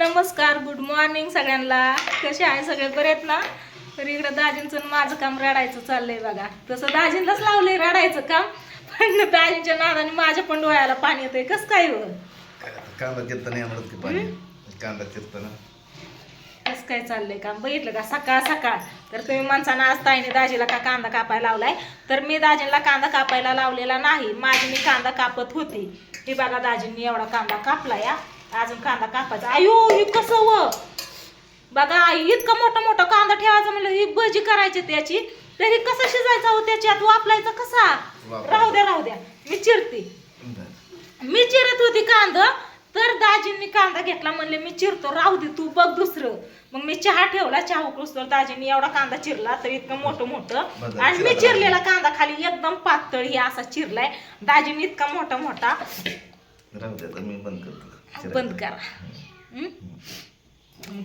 नमस्कार, good morning सगळ्यांना. कसे आहे सगळे, बरे आहेत ना? तर इकडं दाजींचं माझं काम रडायचं चाललंय बघा. तसं दाजींनाच लावलंय रडायचं काम, पण दाजींच्या नादाने माझ्या पण डोळ्याला पाणी येतंय. कसं काय हो? कांदा चिरताना येणार की पाणी, कांदा चिरताना कसं काय चाललंय काम बघितलं का? सकाळ सकाळ तर तुम्ही माणसानं आज ताईने दाजीला का कांदा कापायला लावलाय, तर मी दाजींना कांदा कापायला लावलेला नाही. माझी मी कांदा कापत होती. ही बघा दाजींनी एवढा कांदा कापला या, अजून कांदा कापायचा. आयो ही कसं व बघा आई, इतका मोठा मोठा कांदा ठेवायचा म्हणलं ही भजी करायची त्याची, तरी कसं शिजायचा हो त्याच्यात, वापरायचा कसा? राहू द्या मी चिरत होती कांदा, तर दाजींनी कांदा घेतला, म्हणले मी चिरतो, राहू दे तू बघ दुसरं. मग मी चहा ठेवला, चहा उकळूस तर दाजींनी एवढा कांदा चिरला, तर इतकं मोठं आणि मी चिरलेला कांदा खाली एकदम पातळ ही असा चिरलाय. दाजींनी इतका मोठा राहू दे, मी बंद करतो. बंद करा.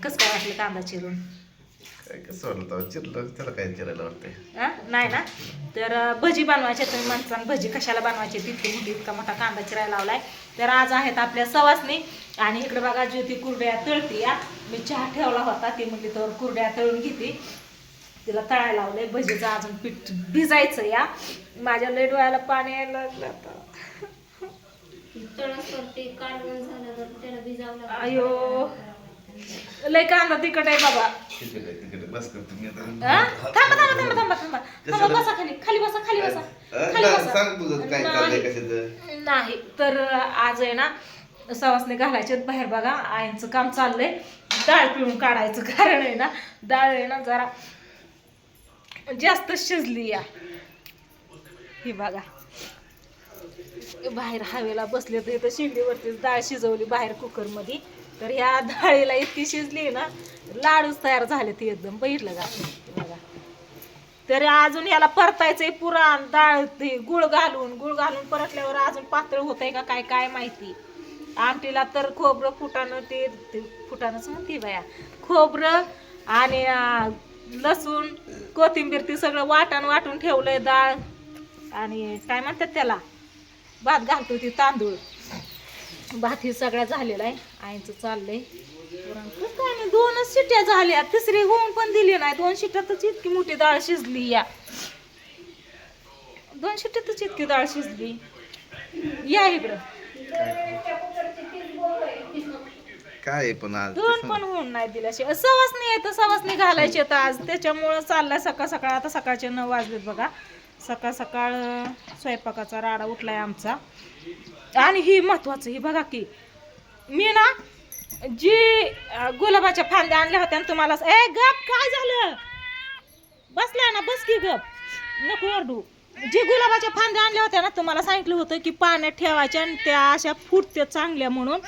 कसं काय वाटलं कांदा चिरून? काय कसं वाटलं चिरलं, त्याला काय चिरायला वाटतंय? नाही ना. तर भजी बनवायचे, तुम्ही माणसानं भजी कशाला बनवायची, तितकी मोठी इतका मोठा कांदा चिरायला लावलाय. तर आज आहेत आपल्या सवासणी, आणि इकडे बघा ज्योती कुरड्या तळती या. मी चहा ठेवला होता, ती म्हणली तर कुरड्या तळून घेते, तिला तळायला लावलंय. भजीचं अजून पीठ भिजायचं या. माझ्या लय डोळ्याला पाणी यायला लागलं आता. अयो लय कांदा तिखट आहे बाबा. बस करतो मी थांबा बसा खाली बसा. सांग तुझं काय चाललंय, कशाचं नाही तर आज आहे ना सवासने घालायचे बाहेर बघा. आईंचं काम चाललंय, डाळ पिळून काढायचं. कारण आहे ना डाळ आहे ना जरा जास्त शिजली या. ही बघा बाहेर हवेला बसले तर इथं शेगडीवरतीच डाळ शिजवली बाहेर कुकरमध्ये. तर ह्या डाळीला इतकी शिजली ना, लाडूच तयार झाले ती एकदम. बघितलं का बघा. तर अजून याला परतायचंय पुराण डाळ, ते गुळ घालून परतल्यावर अजून पातळ होतंय का काय माहिती. आमटीला तर खोबरं फुटाणं, ते फुटाणंच म्हणते बाया, खोबरं आणि लसूण कोथिंबीर ती सगळं वाटून ठेवलंय. डाळ आणि काय म्हणतात त्याला, भात घालतो ती तांदूळ, भात ही सगळ्या झालेला आहे. आईचं चाललंय काय नाही, 2च शिट्ट्या झाल्या, तिसरी होऊन पण दिली नाही. 2 शिट्ट्यातच इतकी मोठी डाळ शिजली या. 2 शिट्ट्यातच इतकी डाळ शिजली या. इकडं काय पण आज 2 पण होऊन नाही दिल्या. सवासनी आहे तर सवासनी घालायची तर आज, त्याच्यामुळं चाललाय सकाळ सकाळ. आता सकाळचे 9 वाजलेत बघा. सकाळ सकाळ स्वयंपाकाचा राडा उठलाय आमचा. आणि ही महत्वाचं, ही बघा की मी ना जी गुलाबाच्या फांद्या आणल्या होत्या ना तुम्हाला. गप, काय झालं? बसला ना, बस की गप, नको ओरडू. जी गुलाबाच्या फांद्या आणल्या होत्या ना, तुम्हाला सांगितलं होतं की पाण्यात ठेवायच्या आणि त्या अशा फुटते चांगल्या म्हणून.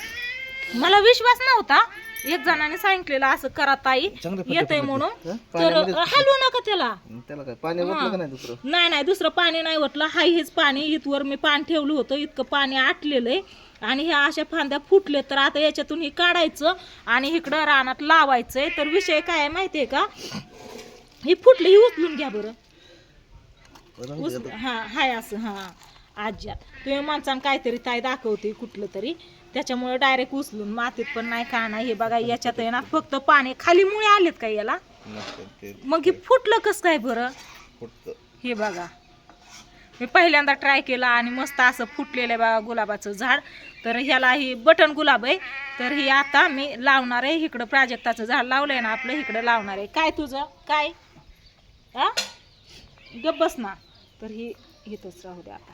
मला विश्वास नव्हता, एक जणाने सांगितलेलं असं करा ताई, येतंय म्हणून. तर हलवू नका त्याला काय पाणी ओतलं का नाही दुसरं? नाही दुसरं पाणी नाही ओतलं. हाय हेच पाणी. इथवर मी पाणी ठेवलं होतं, इतकं पाणी आटलेलंय. आणि ह्या अशा फांद्या फुटले, तर आता याच्यातून हे काढायचं आणि इकडं रानात लावायचंय. तर विषय काय आहे माहितीये का, ही फुटली, ही उचलून घ्या बरं. हाय असं. आज्या तुम्ही माणसानं काहीतरी ताई दाखवते कुठलं तरी, त्याच्यामुळे डायरेक्ट उचलून मातीत पण नाही का नाही. हे बघा याच्यात आहे ना फक्त पाणी, खाली मुळे आलेत का याला, मग हे फुटलं कसं काय बरं? हे बघा मी पहिल्यांदा ट्राय केला आणि मस्त असं फुटलेलं आहे बघा गुलाबाचं झाड. तर ह्याला ही बटन गुलाब आहे. तर ही आता मी लावणार आहे. इकडं प्राजक्ताचं झाड लावलंय ना आपलं, इकडं लावणार आहे. काय तुझं काय गप बस ना. तर ही इथंच राहू द्या आता,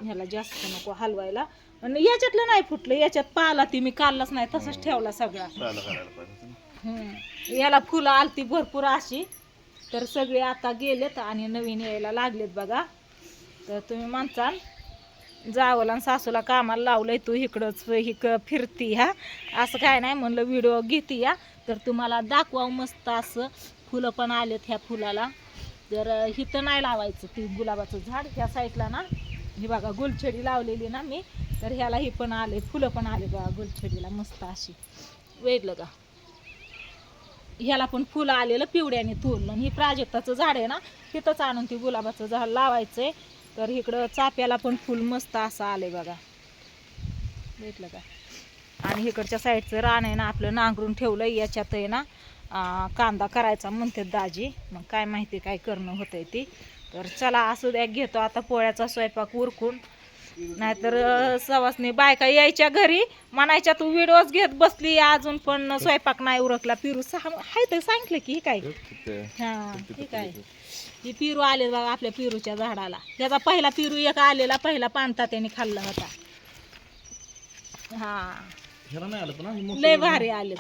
ह्याला जास्त नको हलवायला. आणि याच्यातलं नाही फुटलं, याच्यात पाला ती मी काढलाच नाही, तसंच ठेवला सगळा. याला फुलं आलती भरपूर अशी, तर सगळे आता गेलेत आणि नवीन यायला लागलेत बघा. तर तुम्ही माणसाल जावला आणि सासूला कामाला लावलंय, तू इकडंच फिरती ह्या, असं काय नाही म्हणलं व्हिडिओ घेते या. तर तुम्हाला दाखवावं मस्त असं फुलं पण आलेत ह्या फुलाला. तर इथं नाही लावायचं ती गुलाबाचं झाड, ह्या साईडला ना ही बघा गुलछडी लावलेली ना मी. तर ह्याला ही पण आले, फुलं पण आले बघा गुलछडीला मस्त अशी. वेगळं का ह्याला पण फुलं आलेलं पिवड्याने तोडलं. ही प्राजक्ताचं झाड आहे ना, तिथंच आणून ती गुलाबाचं झाड लावायचंय. तर इकडं चाप्याला पण फुल मस्त असं आले बघा, भेटलं का. आणि इकडच्या साईडचं रान आहे ना आपलं नांगरून ठेवलं. याच्यात आहे ना कांदा करायचा म्हणते दाजी. मग काय माहिती काय करणं होतंय ती. तर चला असू द्या, घेतो आता पोळ्याचा स्वयंपाक उरकून. नाहीतर सवासनी बायका यायच्या घरी म्हणायच्या तू व्हिडिओज घेत बसली अजून पण स्वयंपाक नाही उरकला. पिरू हाय तर सांगितलं की ही काय हा ठीक आहे. ही पिरू आले बघा आपल्या पिरूच्या झाडाला. त्याचा पहिला पिरू एक आलेला, पहिला पानता त्याने खाल्ला होता. हा लय भारी आले.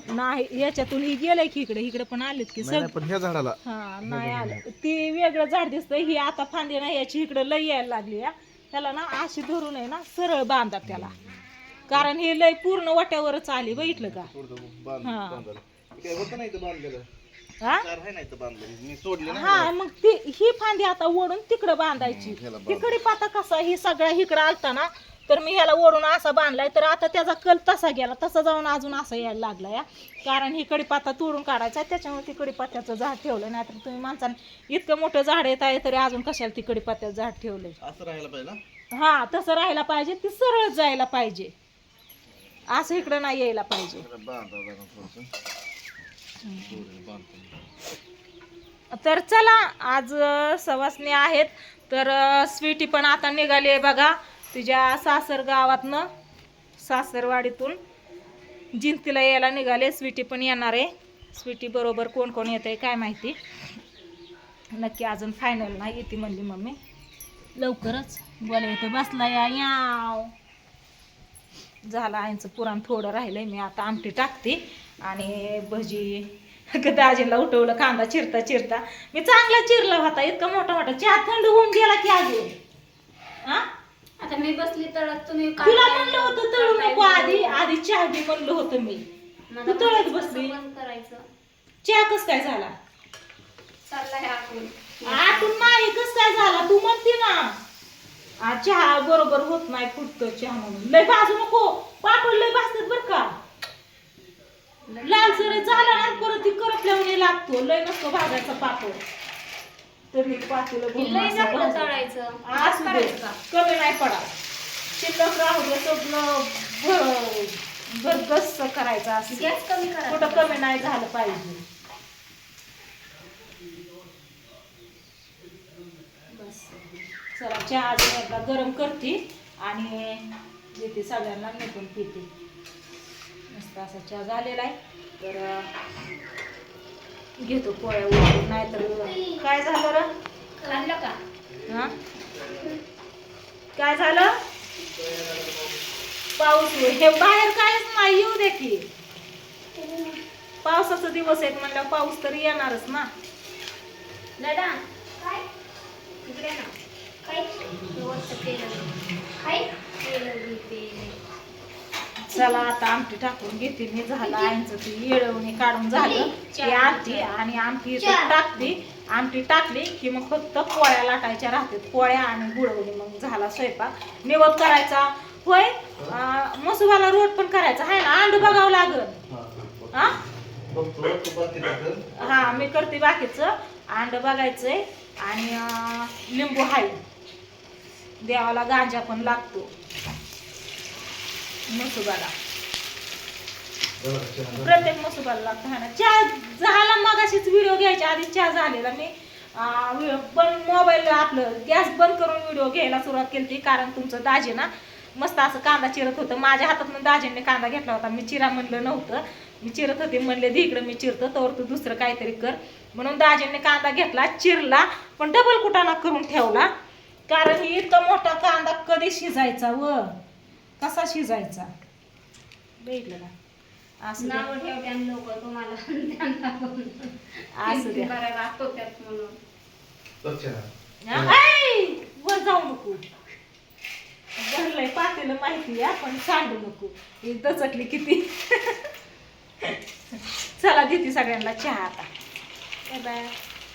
नाही याच्यातून ही गेलंय की इकडे, इकडे पण आलेत की सगळं. हा नाही आलं ती वेगळं झाड दिसतंय. ही आता फांदी ना याची इकडे लय यायला लागली. त्याला ना अशी धरून आहे ना सरळ बांधा त्याला, कारण हे लय पूर्ण वाट्यावरच आली. बघितलं का? हा मग ती ही फांदी आता ओढून तिकडं बांधायची. तिकडे पाता कसा ही सगळा इकडं आलता ना, तर मी ह्याला ओढून असा बांधलाय. तर आता त्याचा कल तसा गेला, तसा जाऊन अजून असा यायला लागला या. कारण ही कडीपाता तोडून काढायचा त्याच्यामुळे ती कडीपात्याचं झाड ठेवलं. नाही तर तुम्ही माणसाने इतकं मोठं झाड येत आहे तरी अजून कशाला ती कडीपात्याचं झाड ठेवलंय. हा तसं राहायला पाहिजे, ती सरळ जायला पाहिजे, असं इकडं नाही यायला पाहिजे. तर चला आज सवासणी आहेत. तर स्वीटी पण आता निघाली आहे बघा तिच्या सासर गावातनं, सासरवाडीतून जिंतीला यायला निघाले. स्वीटी पण येणार आहे. स्वीटी बरोबर कोण कोण येत आहे काय माहिती, नक्की अजून फायनल नाही. येते म्हणली मम्मी लवकरच. बोला येतं बसला याव झालं. आईचं पुराण थोडं राहिलंय. मी आता आमटी टाकते आणि भजी. दाजीला उठवलं कांदा चिरता चिरता. मी चांगला चिरला होता, इतका मोठा मोठा. चहा थंड होऊन गेला की अजून. हा आता मी बसली तळत, तुम्ही तुला म्हणलं होतं तळू नको, आधी आधी चहा घे म्हणलं होतं मी. तू तळत बसली. करायचं चहा कस काय झाला? चाललाय आतून. आतून नाही कस काय झाला तू म्हणते ना. चहा बरोबर होत नाही, फुटतो चहा म्हणून. लय भाजू नको, पापड लय भाजतात बर का. लाल सरे झाला ना परत ती करत लावून लागतो. लय नसतो भाजायचा पापड. तरी पातेलं तळायचं असू दे, कमी नाही पडा. शिल्लक राहू दे, सगळं भरगस करायचं असं. गॅस कमी करा, कुठं कमी नाही झालं पाहिजे. बस चला चहा अजून एकदा गरम करते आणि देते सगळ्यांना, निघून पिते. मस्त असा चहा झालेला आहे. तर घेतो पोळ्या उठून. नाही तर काय झालं र खाल्लं का? हा काय झालं? पाऊस हे बाहेर कायच नाही. येऊ दे की, पावसाचा दिवस आहेत म्हणल्यावर पाऊस तरी येणारच ना. दादा काय इकडे ना काय चला आता आमटी टाकून घेते मी. झालं आईंचं ती येळवणी काढून झालं ती आमटी. आणि आमटी टाकते, आमटी टाकली की मग फक्त पोळ्या लाटायच्या राहतात. पोळ्या आणि गुळवणी. मग झाला स्वयंपाक. निवड करायचा होय. मसुबाला रोट पण करायचा आहे ना. अंड बघावं लागल. हा मी करते बाकीचं. अंड बघायचंय आणि लिंबू हाय. देवाला गांजा पण लागतो मसुबाला. प्रत्येक मसुबाला लागतो है ना. चहा झाला मगाशीच. व्हिडिओ घ्यायच्या आधी चहा झालेला. मी पण मोबाईल आपलं गॅस बंद करून व्हिडिओ घ्यायला सुरुवात केली. कारण तुमचं दाजी ना मस्त असं कांदा चिरत होतं. माझ्या हातातून दाजींनी कांदा घेतला होता. मी चिरा म्हणलं नव्हतं, मी चिरत होते. म्हणले दे इकडं मी चिरतो, तर तू दुसरं काहीतरी कर. म्हणून दाजींनी कांदा घेतला, चिरला, पण डबल कुटाणा करून ठेवला. कारण इतका मोठा कांदा कधी शिजायचा व कसा शिजायचा बघितलं का. असं नाव ठेवते आणि लोक तुम्हाला त्यांना पण असं द्या. करायला असतो त्यात म्हणून. वर जाऊ नको. भरलंय पातेलं माहिती आहे, पण सांडू नको. ही दचकली किती. चला देते सगळ्यांना चहा आता. Bye bye.